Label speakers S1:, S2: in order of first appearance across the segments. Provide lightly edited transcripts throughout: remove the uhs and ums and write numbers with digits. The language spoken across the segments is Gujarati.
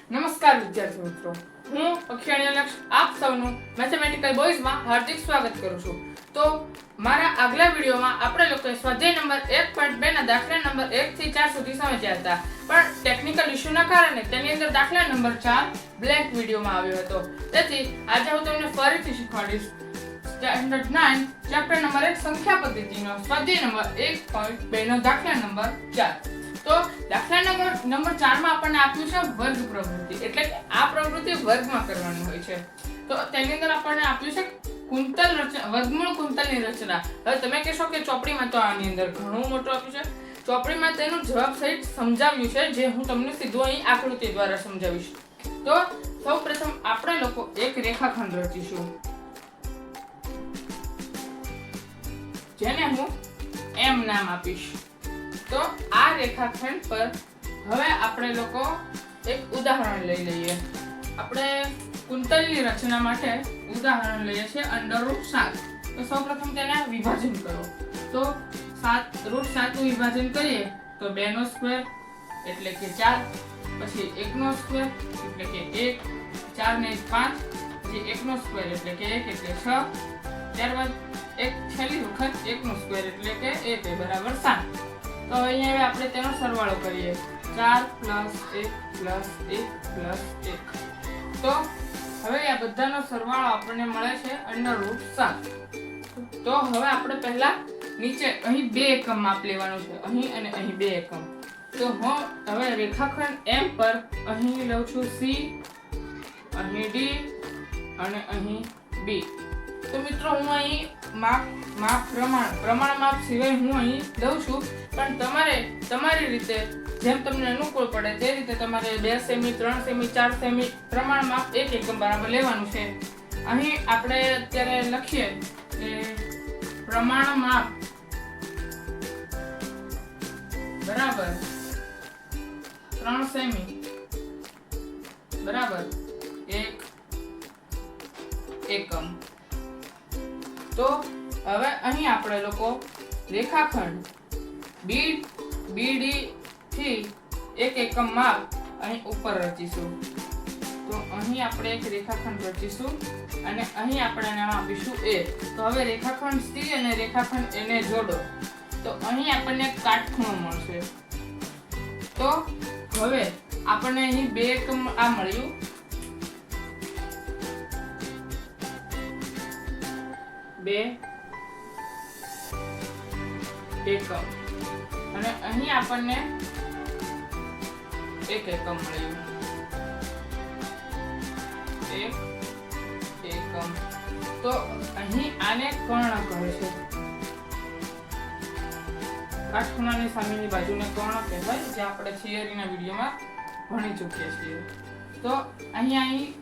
S1: નમસ્કાર વિદ્યાર્થી મિત્રો, હું અક્ષાણી લક્ષ આપ સૌનું મેથેમેટિકલ બોયઝમાં હાર્દિક સ્વાગત કરું છું. તો મારા આગલા વિડીયોમાં આપણે લોકોએ સ્વાધ્યાય નંબર 1.2 ના દાખલા નંબર 1 થી 4 સુધી સમજ્યા હતા, પણ ટેકનિકલ ઇશ્યુના કારણે તેની અંદર દાખલા નંબર 4 બ્લેન્ક વિડીયોમાં આવ્યો હતો. તેથી આજે હું તમને ફરીથી શીખવાડીશ સ્ટેન્ડર્ડ 9 ચેપ્ટર નંબર 1 સંખ્યા પદ્ધતિનો સ્વાધ્યાય નંબર 1.2 નો દાખલા નંબર 4. તો દાખલા નંબર 4 માં આપણને આપ્યું છે વર્ગ પ્રવૃત્તિ, એટલે કે આ પ્રવૃત્તિ વર્ગમાં કરવાની હોય છે. તો તેની અંદર આપણને આપ્યું છે કુંતલ રચના, વર્ગમૂળ કુંતલની રચના. હવે તમે કહેશો કે ચોપડીમાં તો આની અંદર ઘણું મોટું આપ્યું છે. ચોપડીમાં તેનું જવાબ સહિત સમજાવ્યું છે, જે હું તમને સીધું અહીં આકૃતિ દ્વારા સમજાવીશ. તો સૌપ્રથમ આપણે લોકો એક રેખાખંડ રચીશું, જેને હું એમ નામ આપીશ. તો આ રેખાખંડ પર હવે આપણે લોકો એક ઉદાહરણ લઈ લઈએ. આપણે કુંતલની રચના માટે ઉદાહરણ લઈએ છીએ √7. તો સૌપ્રથમ તેને વિભાજન કરો. તો √7 નું વિભાજન કરીએ તો 2 નો સ્ક્વેર એટલે કે 4, પછી 1 નો સ્ક્વેર એટલે કે 1, 4 ને 5, પછી 1 નો સ્ક્વેર એટલે કે 1 એટલે 6, ત્યારબાદ એક છેલ્લી વખત 1 નો સ્ક્વેર એટલે કે 1 બરાબર 7. તો અહીંયા આપણે તેનો સરવાળો કરીએ, 4 + 1 + 1 + 1. તો હવે આ બધાનો સરવાળો આપણને મળે છે √7. તો હવે આપણે પહેલા નીચે અહીં 2 એકમ માપ લેવાનું છે, અહીં અને અહીં 2 એકમ. તો હું હવે રેખાખંડ M પર અહીં લઉં છું C, અહીં D અને અહીં B. તો મિત્રો હું અહીં પ્રમાણ માપ સિવાય હું અહીં દઉં છું, પણ તમારે તમારી રીતે જેમ તમને અનુકૂળ પડે તે રીતે તમારે 2 સેમી, 3 સેમી, 4 સેમી પ્રમાણ માપ 1 એકમ બરાબર લેવાનું છે. અહીં આપણે અત્યારે લખીએ કે પ્રમાણ માપ બરાબર 3 સેમી બરાબર 1 એકમ. તો હવે અહીં આપણે લોકો રેખાખંડ BD થી 1 એકમ માપ અહીં ઉપર રચીશું. તો અહીં આપણે એક રેખાખંડ રચીશું અને અહીં આપણે નામ આપીશું A. તો હવે રેખાખંડ C અને રેખાખંડ A ને જોડો તો અહીં આપણને કાટખૂણો મળશે. તો હવે આપણને અહીં 2 એકમ આ મળ્યું, બે એકમ, અને અહીં આપણને 1 એકમ મળ્યું, 1 એકમ. તો અહીં આને કર્ણ કહે છે. કાટખૂણાની સામેની બાજુને કર્ણ કહેવાય, જે આપણે થિયરીના વિડીયોમાં ભણી ચૂક્યા છીએ. તો અહીં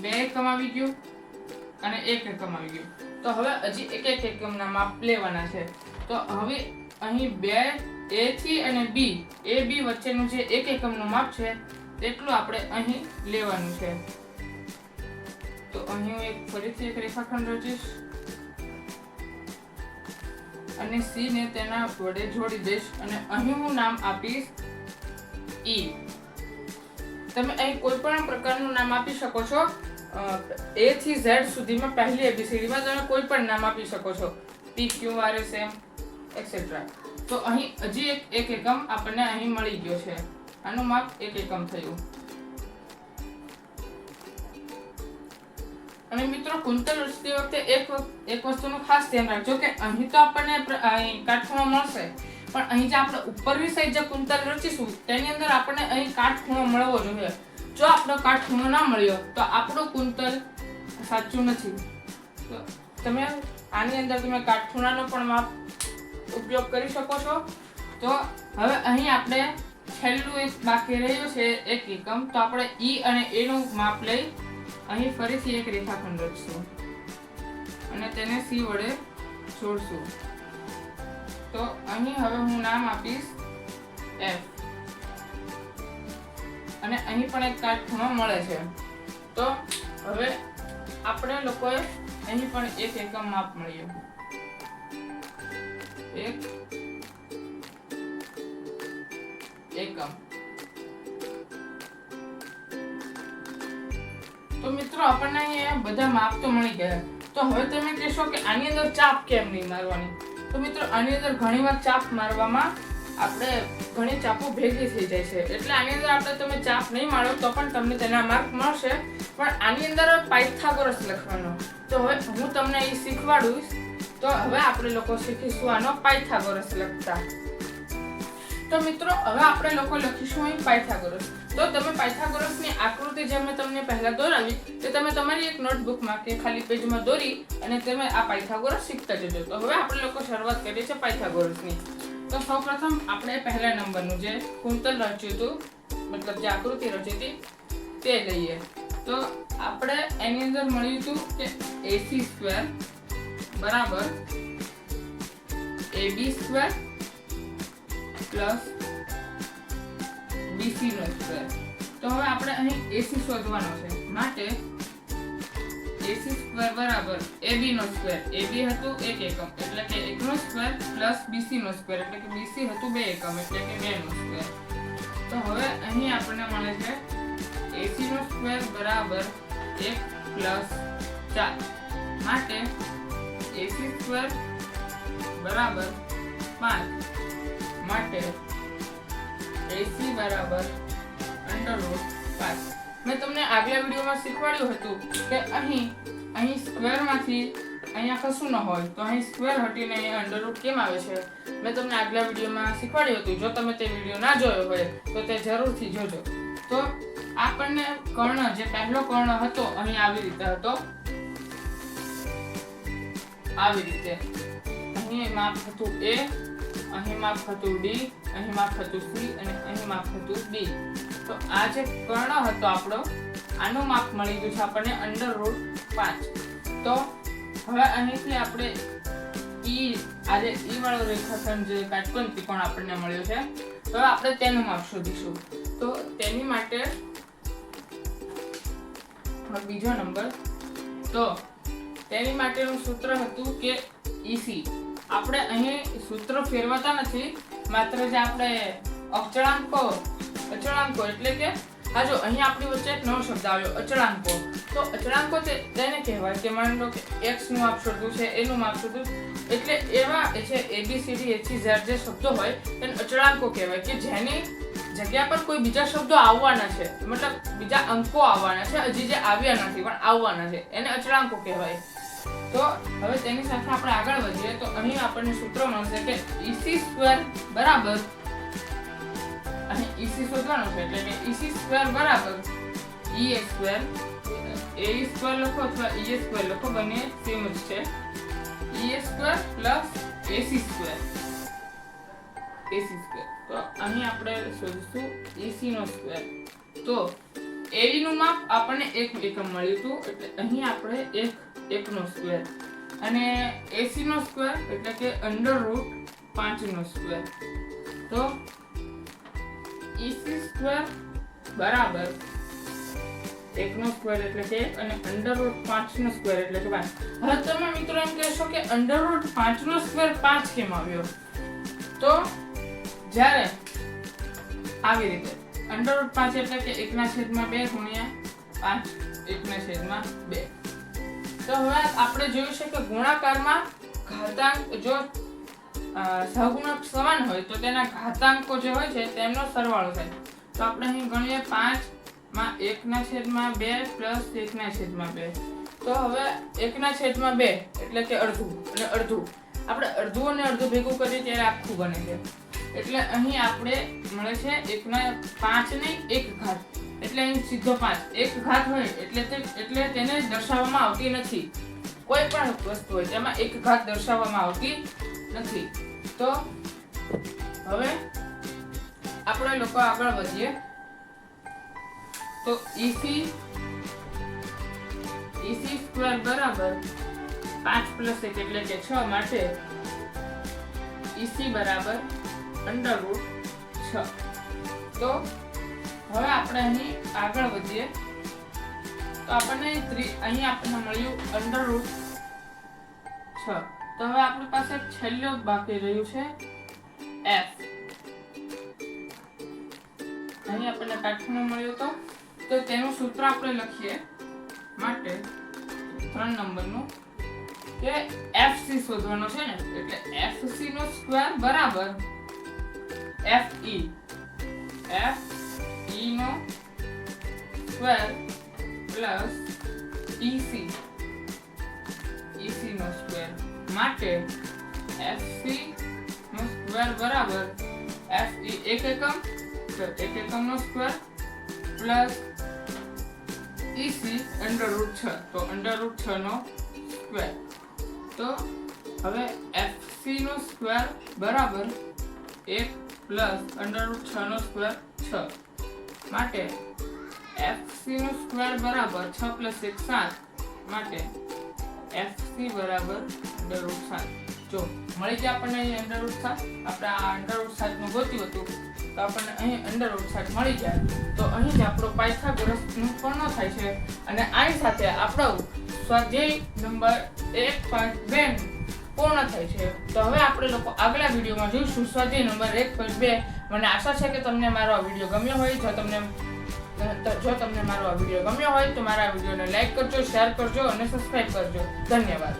S1: 2 એકમ આવી ગયું અને 1 એકમ આવી ગયું. તો હવે હજી 1 એકમના માપ લેવાના છે. તો હવે અહીં 2 A થી અને B, AB વચ્ચેનું જે 1 એકમનું માપ છે તેટલું આપણે અહીં લેવાનું છે. તો અહીં હું ફરીથી એક રેખાખંડ રચીશ અને C ને તેના વડે જોડી દઈશ અને અહીં હું નામ આપીશ E. તમે અહીં કોઈ પણ પ્રકારનું નામ આપી શકો છો. A થી Z સુધીમાં પહેલી ABCD માં તમે કોઈ પણ નામ આપી શકો છો, P, Q, R, S, M etc. તો અહીં હજી એક એકમ આપણને અહીં મળી ગયો છે. આનું માપ 1 એકમ થયું. અને મિત્રો કુંતલ રચતી વખતે એક વસ્તુનું ખાસ ધ્યાન રાખજો કે અહીં તો આપણને કાટખૂણો મળશે, પણ અહીં જે આપણે ઉપરની સાઈડ જે કુંતલ રચીશું તેની અંદર આપણને અહીં કાટખૂણો મળવો જોઈએ. જો આપણો કાટખૂણો ના મળ્યો તો આપણું કુંતલ સાચું નથી. તો તમે આની અંદર તમે કાટખૂણાનો પણ માપ ઉપયોગ કરી શકો છો. તો હવે અહીં આપણે છેલ્લું એક બાકી રહ્યું છે 1 એકમ. તો આપણે E અને A નું માપ લઈ અહીં ફરીથી એક રેખાખંડ રચીશું અને તેને C વડે જોડશું. તો અહીં હવે હું નામ આપીશ F અને અહીં પણ એક કાટખૂણો મળે છે. તો હવે આપણે લોકોએ અહીં પણ 1 એકમ માપ મળ્યું, 1 એકમ. તો મિત્રો આપણને અહીંયા બધા માપ તો મળી ગયા. તો હવે તમે કહેશો કે આની અંદર ચાપ કેમ નહીં મારવાની? તો મિત્રો આની અંદર ઘણીવાર ચાપ મારવામાં આપણે ઘણી ચાપો ભેગી થઈ જાય છે, એટલે આની અંદર આપણે તમે ચાપ નહીં મારો તો પણ તમને તેના માર્ક મળશે. પણ આની અંદર પાયથાગોરસ લખવાનો. તો હવે હું તમને એ શીખવાડીશ. તો હવે આપણે લોકો શીખીશું આનો પાયથાગોરસ લખતા. તો મિત્રો હવે આપણે લોકો લખીશું અહીં પાયથાગોરસ. તો તમે પાયથાગોરસની આકૃતિ જે મેં તમને પહેલા દોરાવી તે તમે તમારી એક નોટબુકમાં કે ખાલી પેજમાં દોરી અને તમે આ પાયથાગોરસ શીખતા જજો. તો હવે આપણે લોકો શરૂઆત કરીએ છીએ પાયથાગોરસની. તો સૌપ્રથમ આપણે પહેલા નંબરનું જે કુંતલ રચ્યું હતું, મતલબ જે આકૃતિ રચી હતી તે લઈએ. તો આપણે એની અંદર મળ્યું હતું કે AC² બરાબર AB² પ્લસ BC². તો હવે આપણે અહીં AC શોધવાનો છે, માટે AC² બરાબર AB². AB હતું 1 એકમ એટલે કે 1² પ્લસ BC² એટલે કે BC હતું 2 એકમ એટલે કે 2². તો હવે અહીં આપણને મળે છે AC² બરાબર 1 પ્લસ 4, માટે AC² બરાબર 5, માટે AC બરાબર √5. મેં તમને આગલા વિડીયોમાં શીખવાડ્યું હતું કે અહીં સ્ક્વેર માંથી અહીંયા કશું ન હોય તો અહીં સ્ક્વેર હટીને અહીંયા √ કેમ આવે છે. મેં તમને આગલા વિડીયોમાં શીખવાડ્યું હતું. જો તમે તે વિડીયો ના જોયો હોય તો તે જરૂરથી જોજો. તો આપણને કર્ણ જે પહેલો કર્ણ હતો અહીં આવી રીતે હતો, આવી રીતે. અહીં માપ હતું A, અહીં માપ હતું D, અહીં માપ હતું C અને અહીં માપ હતું D. તો આ જે કર્ણ હતો આપણો, આનું માપ મળી ગયું છે આપણને √5. તો હવે અહીંથી આપણે આ જે E વાળો રેખાખંડ જે કાટકોણ ત્રિકોણ આપણને મળ્યો છે, તો આપણે તેનું માપ શોધીશું. તો તેની માટે બીજો નંબર, તો તેની માટેનું સૂત્ર હતું કે EC. આપણે અહીં સૂત્ર ફેરવાતા નથી, માત્ર જે આપણે અચળાંકો એટલે કે હા જો અહીં આપણી વચ્ચે એક નવો શબ્દ આવ્યો અચળાંકો. તો અચળાંકો તેને કહેવાય કે માની લો કે x નું માપ શોધવું છે, a નું માપ શોધવું, એટલે એવા છે ABCD HCZ જે શબ્દો હોય તેને અચળાંકો કહેવાય કે જેની જગ્યા પર કોઈ બીજા શબ્દો આવવાના છે, મતલબ બીજા અંકો આવવાના છે, હજી જે આવ્યા નથી પણ આવવાના છે, એને અચળાંકો કહેવાય. તો હવે તેની સાથે આપણે આગળ વધીએ. તો અહીં આપણને સૂત્ર મળશે કે EC² બરાબર, અહીં EC શોધવાનું છે એટલે કે EC² બરાબર EA² AE² લખો અથવા EA² લખો, બંને સેમ જ છે. EA² plus AC². તો અહીં આપણે શોધીશું AC². તો AE નું માપ આપણને 1 એકમ મળ્યું હતું એટલે અહીં આપણે 1² અને AC² એટલે કે √5². તો EC² બરાબર 1² એટલે કે અને √5² એટલે કે 5. હવે તમે મિત્રો એમ કહેશો કે √5² 5 કેમ આવ્યો? તો જ્યારે આવી રીતે √5 એટલે કે 1/2 ગુણ્યા 5 1/2. તો હવે આપણે જોયું છે કે ગુણાકારમાં ઘાતાંક જો સહગુણક સમાન હોય તો તેના ઘાતાંકો જે હોય છે તેમનો સરવાળો થાય. તો આપણે અહીં ગણીએ 5 માં 1/2 પ્લસ 1/2. તો હવે 1/2 એટલે કે અડધું અને અડધું. આપણે અડધું અને અડધું ભેગું કરીએ ત્યારે આખું બને છે. એટલે અહીં આપણે મળે છે 1/5 નહીં 1 ઘાત. એટલે અહીં સીધો 5 1 ઘાત હોય એટલે તેને દર્શાવવામાં આવતી નથી. કોઈ પણ વસ્તુ હોય તેમાં 1 ઘાત દર્શાવવામાં આવતી નથી. તો હવે આપણે લોકો આગળ વધીએ. તો EC² બરાબર 5 + 1 એટલે કે 6, માટે EC બરાબર √6. તો હવે આપણે અહીં આગળ વધીએ. તો આપણને અહીં આપણને મળ્યું √6. તો હવે આપણી પાસે છેલ્લું બાકી રહ્યું છે F. અહીં આપણને કાટખૂણો મળ્યો તો તેનું સૂત્ર આપણે લખીએ માટે 3 નંબરનું કે FC શોધવાનો છે ને, એટલે FC નો સ્ક્વેર બરાબર FE નો સ્ક્વેર પ્લસ EC નો સ્ક્વેર માટે FC નો સ્ક્વેર બરાબર FE એક એકમ તો એક એકમ નો સ્ક્વેર પ્લસ EC √6 તો √6 નો સ્ક્વેર. તો હવે FC નો સ્ક્વેર બરાબર 1 પ્લસ √6 નો સ્ક્વેર 6 માટે FC નો સ્ક્વેર બરાબર 6 પ્લસ 1 7 માટે FC બરાબર √7. જો મળી ગયા આપણને અહીં √7, આપણે આ √7 નું ગોત્યું હતું તો આપણને અહીં √7 મળી જાય. તો અહીં જ આપણો પાયથાગોરસનું પૂર્ણ થાય છે અને આની સાથે આપણો સ્વાધ્યાય નંબર 1.2 પૂર્ણ થાય છે. તો હવે આપણે લોકો આગલા વિડીયોમાં જોઈશું સ્વાધ્યાય નંબર 1.2. મને આશા છે કે તમને મારો આ વિડીયો ગમ્યો હોય. જો તમને મારો આ વિડીયો ગમ્યો હોય તો મારા વિડીયોને લાઈક કરજો, શેર કરજો અને સબસ્ક્રાઇબ કરજો. ધન્યવાદ.